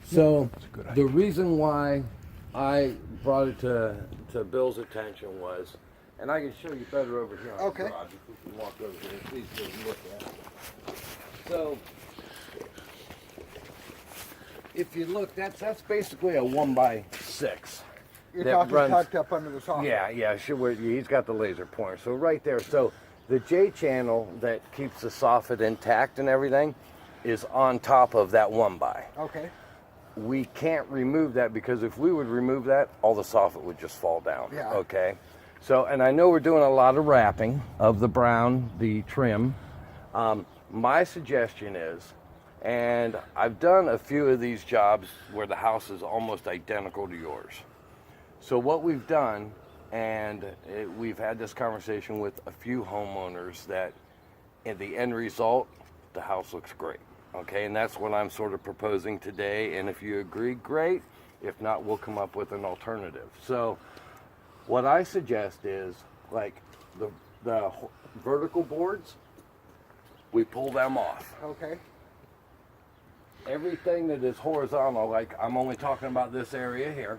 So the reason why I brought it to Bill's attention was, and I can show you better over here on the garage if we can walk over here and please go look at it. So if you look, that's basically a 1x6. You're talking tucked up under the soffit. Yeah, sure. He's got the laser pointer. So right there. So the J channel that keeps the soffit intact and everything is on top of that 1x. Okay. We can't remove that because if we would remove that, all the soffit would just fall down. Yeah. Okay. So, and I know we're doing a lot of wrapping of the brown, the trim. My suggestion is, and I've done a few of these jobs where the house is almost identical to yours. So what we've done, and we've had this conversation with a few homeowners, that in the end result, the house looks great. Okay, and that's what I'm sort of proposing today. And if you agree, great. If not, we'll come up with an alternative. So what I suggest is, like the vertical boards, we pull them off. Okay. Everything that is horizontal, like I'm only talking about this area here,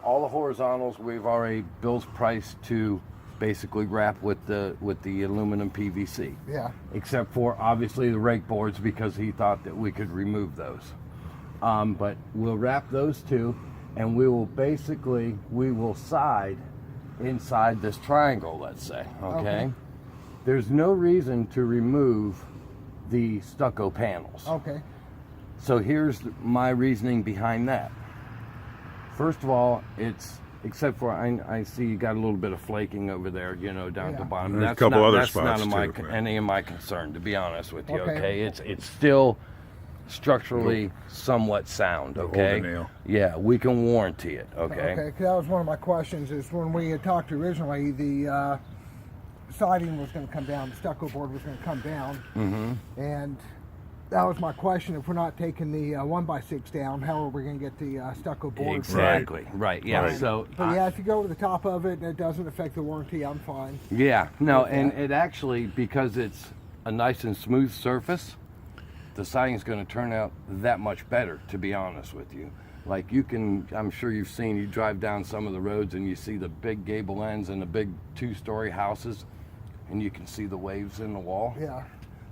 all the horizontals we've already Bill's priced to basically wrap with the aluminum PVC. Yeah. Except for obviously the rake boards because he thought that we could remove those. But we'll wrap those two, and we will side inside this triangle, let's say. Okay. There's no reason to remove the stucco panels. Okay. So here's my reasoning behind that. First of all, except for I see you got a little bit of flaking over there, down at the bottom. There's a couple other spots That's not any of my concern, to be honest with you. Okay, it's still structurally somewhat sound. Okay, yeah, we can warranty it. Okay. Okay, 'cause that was one of my questions. Is when we had talked originally, the siding was going to come down, the stucco board was going to come down, and that was my question. If we're not taking the 1x6 down, how are we going to get the stucco board? Exactly. Right. Yeah. Right. So, but yeah, if you go to the top of it and it doesn't affect the warranty, I'm fine. Yeah. No, and it actually, because it's a nice and smooth surface, the siding is going to turn out that much better, to be honest with you. Like I'm sure you drive down some of the roads and you see the big gable ends and the big 2-story houses, and you can see the waves in the wall. Yeah.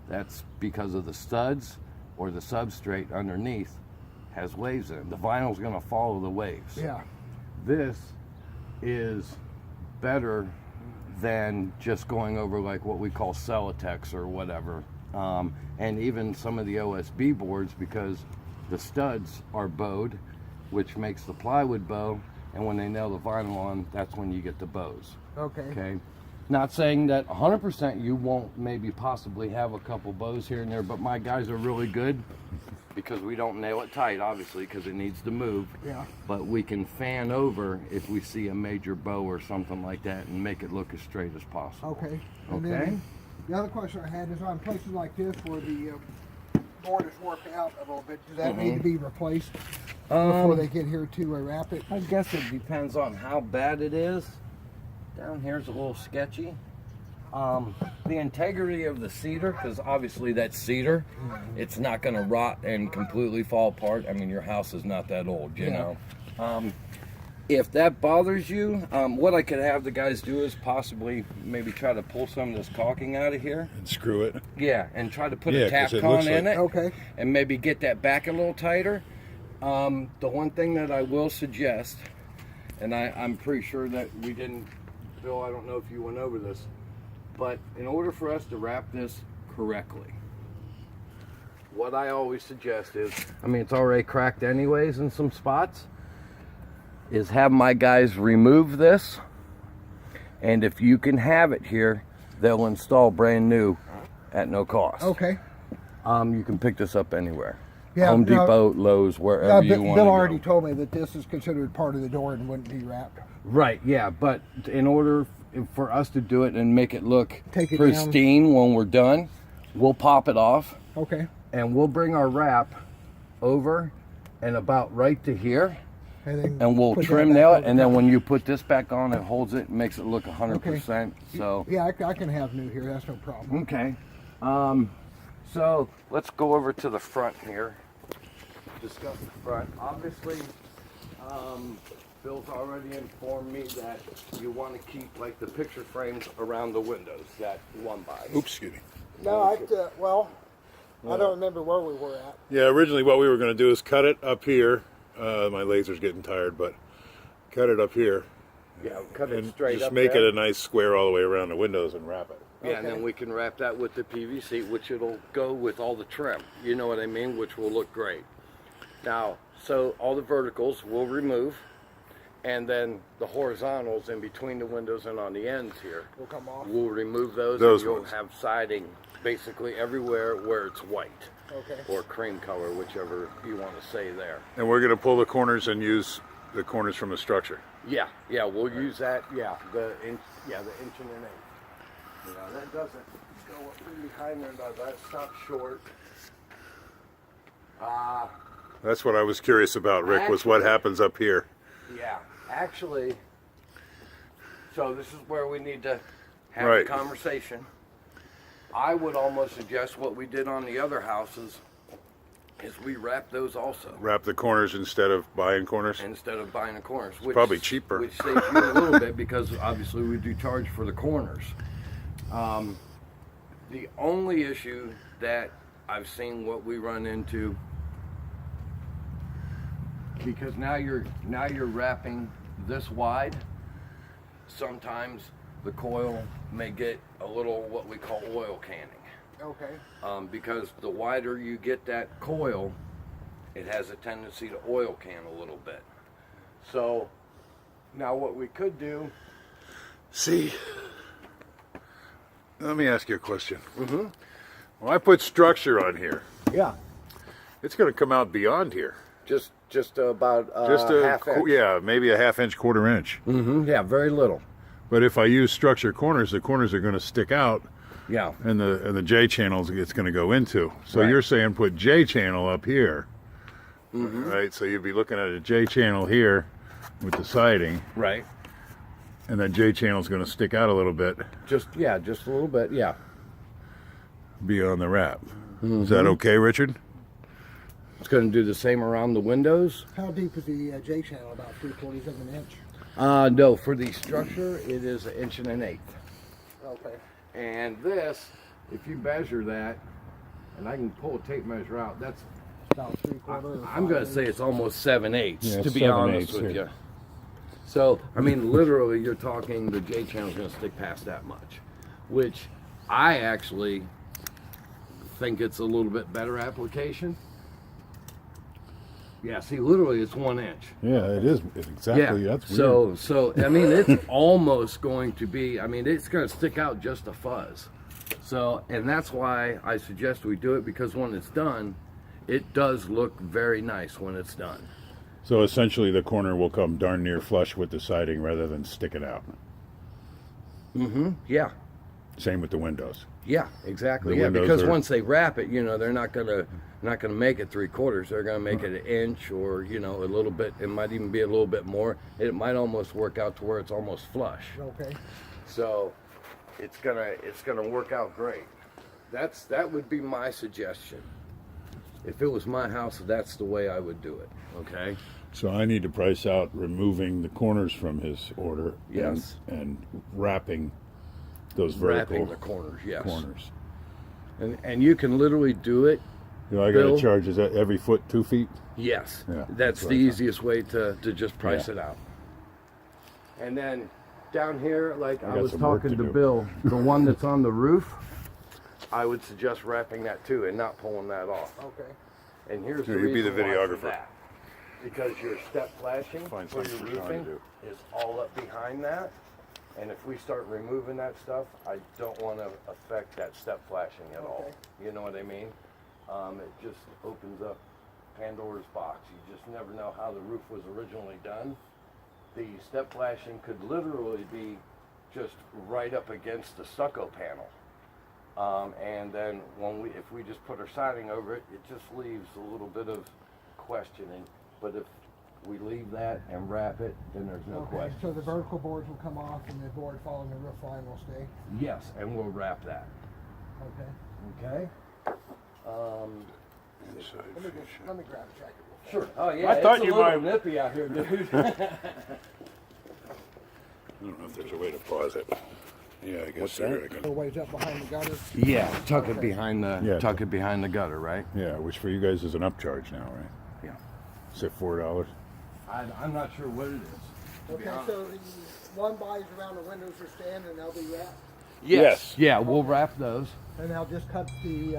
That's because of the studs or the substrate underneath has waves in it. The vinyl's going to follow the waves. Yeah. This is better than just going over like what we call Celotex or whatever. And even some of the OSB boards, because the studs are bowed, which makes the plywood bow, and when they nail the vinyl on, that's when you get the bows. Okay. Not saying that 100% you won't maybe possibly have a couple bows here and there, but my guys are really good because we don't nail it tight, obviously, because it needs to move. Yeah. But we can fan over if we see a major bow or something like that and make it look as straight as possible. Okay. And then the other question I had is on places like this where the board is warped out a little bit, does that need to be replaced before they get here to wrap it? I guess it depends on how bad it is. Down here's a little sketchy. The integrity of the cedar, because obviously that's cedar, it's not going to rot and completely fall apart. I mean, your house is not that old, you know. If that bothers you, what I could have the guys do is possibly maybe try to pull some of this caulking out of here. And screw it. Yeah, and try to put a Tapcon in it. Okay. And maybe get that back a little tighter. The one thing that I will suggest, and I'm pretty sure that we didn't, Bill, I don't know if you went over this, but in order for us to wrap this correctly, what I always suggest is, I mean, it's already cracked anyways in some spots, is have my guys remove this, and if you can have it here, they'll install brand new at no cost. Okay. You can pick this up anywhere. Yeah, Home Depot, Lowe's, wherever you want to go. Bill already told me that this is considered part of the door and wouldn't be wrapped. Right, yeah, but in order for us to do it and make it look Take it pristine when we're done, we'll pop it off. Okay. And we'll bring our wrap over and about right to here, and we'll trim nail it, and then when you put this back on, it holds it and makes it look 100%. Okay. So yeah, I can have new here. That's no problem. Okay. So let's go over to the front here. discuss the front. Obviously, Bill's already informed me that you want to keep like the picture frames around the windows that one by. Oops, excuse me. No, I don't remember where we were at. Yeah, originally what we were going to do is cut it up here. My laser's getting tired, but cut it up here. Yeah, cut it And straight just up make there. it a nice square all the way around the windows and wrap it. Yeah, and then we can wrap that with the PVC, which it'll go with all the trim. You know what I mean? Which will look great. Now, so all the verticals we'll remove, and then the horizontals in between the windows and on the ends here, We'll come off. we'll remove those, Those and you'll ones. have siding basically everywhere where it's white Okay. or cream color, whichever you want to say there. And we're going to pull the corners and use the corners from the structure. Yeah, we'll use that. Yeah, the inch and an eighth. Yeah, that doesn't go up in behind there, does that? Stop short. That's what I was curious about, Rick, was what Actually- happens up here. Yeah, actually, so this is where we need to have Right. a conversation. I would almost suggest what we did on the other houses is we wrap those also Wrap the corners instead of buying corners. instead of buying the corners. Which probably cheaper. Which saves you a little bit because obviously we do charge for the corners. The only issue that I've seen what we run into, because now you're wrapping this wide, sometimes the coil may get a little what we call oil canning. Okay. Because the wider you get that coil, it has a tendency to oil can a little bit. So now what we could do, See, let me ask you a question. Mm-hmm. When I put structure on here, yeah, it's going to come out beyond here. just about Just a half inch. yeah, maybe a half-inch, quarter-inch. Yeah, very little. But if I use structure corners, the corners are going to stick out, Yeah, and the J channels it's going to go into. So Right. you're saying put J channel up here, right? So you'd be looking at a J channel here with the siding, right. and that J channel is going to stick out a little bit Just a little bit. Yeah. beyond the wrap. Is that okay, Richard? It's going to do the same around the windows. How deep is the J channel? About 3/4 of an inch. No, for the structure, it is 1 1/8 inches. Okay. And this, if you measure that, and I can pull a tape measure out, that's, About 3/4. I'm going to say it's almost 7/8, Yeah, to be 7/8 honest with here. you. So, I mean, literally, you're talking the J channel's going to stick past that much, which I actually think it's a little bit better application. Yeah, see, literally, it's 1 inch. Yeah, it is exactly. Yeah. That's weird. So I mean, it's almost going to be. I mean, it's going to stick out just a fuzz. So, and that's why I suggest we do it, because when it's done, it does look very nice when it's done. So essentially, the corner will come darn near flush with the siding rather than stick it out. Yeah. Same with the windows. Yeah, exactly. The Yeah, windows because are- once they wrap it, they're not gonna make it 3/4. They're gonna make it 1 inch, or a little bit. It might even be a little bit more. It might almost work out to where it's almost flush. Okay. So it's gonna work out great. That would be my suggestion. If it was my house, that's the way I would do it. Okay. So I need to price out removing the corners from his order. Yes. And wrapping those vertical Wrapping the corners, yes. corners. And you can literally do it. I got to Bill? charge, is that every foot 2 feet? Yes. Yeah, That's that's what the I thought. easiest way to just price Yeah. it out. And then down here, like I got was some work talking to to do. Bill, the one that's on the roof, I would suggest wrapping that too and not pulling that off. Okay. And here's Here, the you be the reason why for videographer. that. Because your step flashing Find for your something for Sean to roofing do. is all up behind that. And if we start removing that stuff, I don't want to affect that step flashing at all. Okay. You know what I mean? It just opens up Pandora's box. You just never know how the roof was originally done. The step flashing could literally be just right up against the stucco panel. And then if we just put our siding over it, it just leaves a little bit of questioning. But if we leave that and wrap it, then there's no Okay. question. So the vertical boards will come off, and the board following the roof line will stay. Yes, and we'll wrap that. Okay. Okay? Let me grab a jacket. Sure. Oh yeah. I thought it's you a little might- nippy out here, dude. I don't know if there's a way to pause it. Yeah, I guess there. I A can. ways up behind the gutter. yeah. Tuck it behind the Yeah. tuck it behind the gutter, right? Yeah, which for you guys is an upcharge now, right? Yeah. Is it $4? I'm not sure what it is. Okay, so the one buys around the windows are stand and they'll be wrapped, Yes. Yeah, we'll wrap those. and they'll just cut the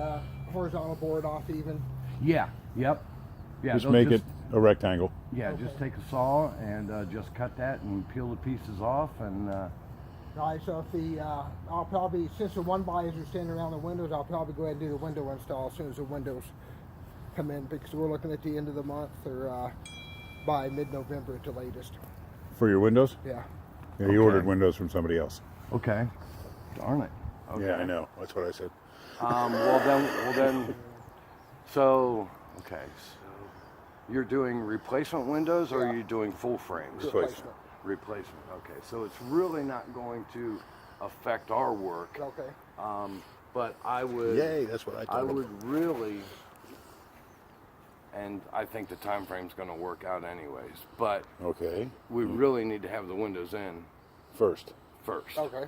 horizontal board off even. Yeah. Yep. Yeah. Just they'll make it a rectangle. Yeah, just take a saw and just cut that and peel the pieces off and. All right, so if the I'll probably, since the one buys are standing around the windows, I'll probably go ahead and do the window install as soon as the windows come in, because we're looking at the end of the month or by mid-November at the latest. For your windows? Yeah. Yeah, you ordered windows from somebody else. Okay. Darn it. Okay. Yeah, I know. That's what I said. Well then. So okay. So you're doing replacement windows, or are you doing full frames? Replacement. Replacement. Okay. So it's really not going to affect our work. Okay. But I would. Yay, that's what I I told him. would really. And I think the time frame's going to work out anyways. But Okay. we really need to have the windows in First. first. Okay.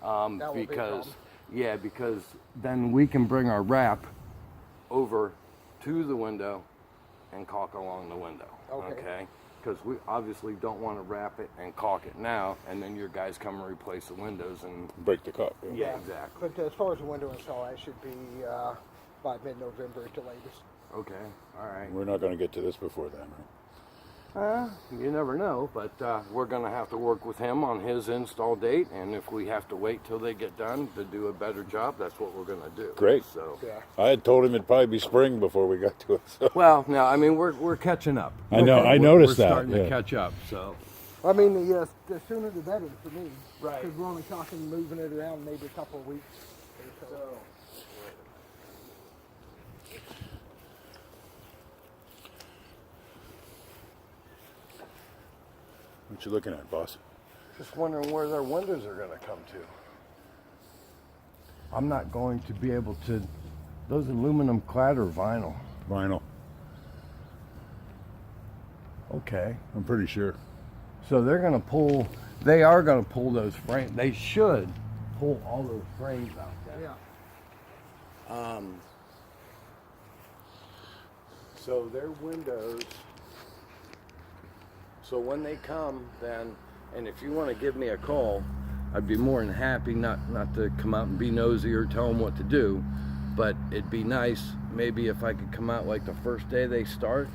That won't be a Because problem. because then we can bring our wrap over to the window and caulk along the window. Okay. Because we obviously don't want to wrap it and caulk it now, and then your guys come and replace the windows and. Break the cup. Yeah, exactly. But as far as the window install, I should be by mid-November at the latest. Okay. All right. We're not going to get to this before then, right? You never know, but we're going to have to work with him on his install date, and if we have to wait till they get done to do a better job, that's what we're going to do. Great. So. Yeah. I had told him it'd probably be spring before we got to it. So. Well, no, I mean we're catching up. I know, I We're noticed that, starting to yeah. catch up. So. I mean, the sooner the better for me. Right. Because we're only talking moving it around maybe a couple of weeks. Or so. What you looking at, boss? Just wondering where their windows are going to come to. I'm not going to be able to. Those aluminum clad or vinyl? Vinyl. Okay. I'm pretty sure. So they're going to pull. They are going to pull those frames. They should pull all those frames out there. Yeah. So their windows. So when they come, then, and if you want to give me a call, I'd be more than happy not to come out and be nosy or tell them what to do, but it'd be nice maybe if I could come out like the first day they start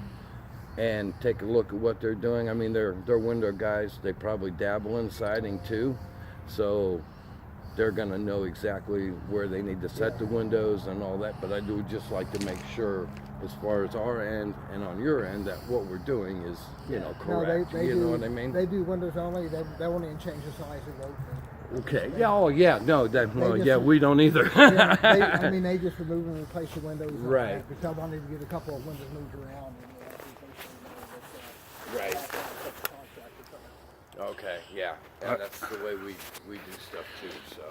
and take a look at what they're doing. I mean, they're window guys. They probably dabble in siding too, so they're gonna know exactly where they need to set the windows and all that. But I do just like to make sure, as far as our end and on your end, that what we're doing is, you know, correct. No, they you do, know what I mean? They do windows only. They won't even change the size of those. Okay. Yeah. Oh, yeah. No. That. Well, just- yeah. We don't either. Yeah, I mean, they just remove and replace the windows. and all Right. that, because I wanted to get a couple of windows moved around. And, Right. that's the contract or something. Okay. Yeah. Yeah. That's the way we do stuff too. So.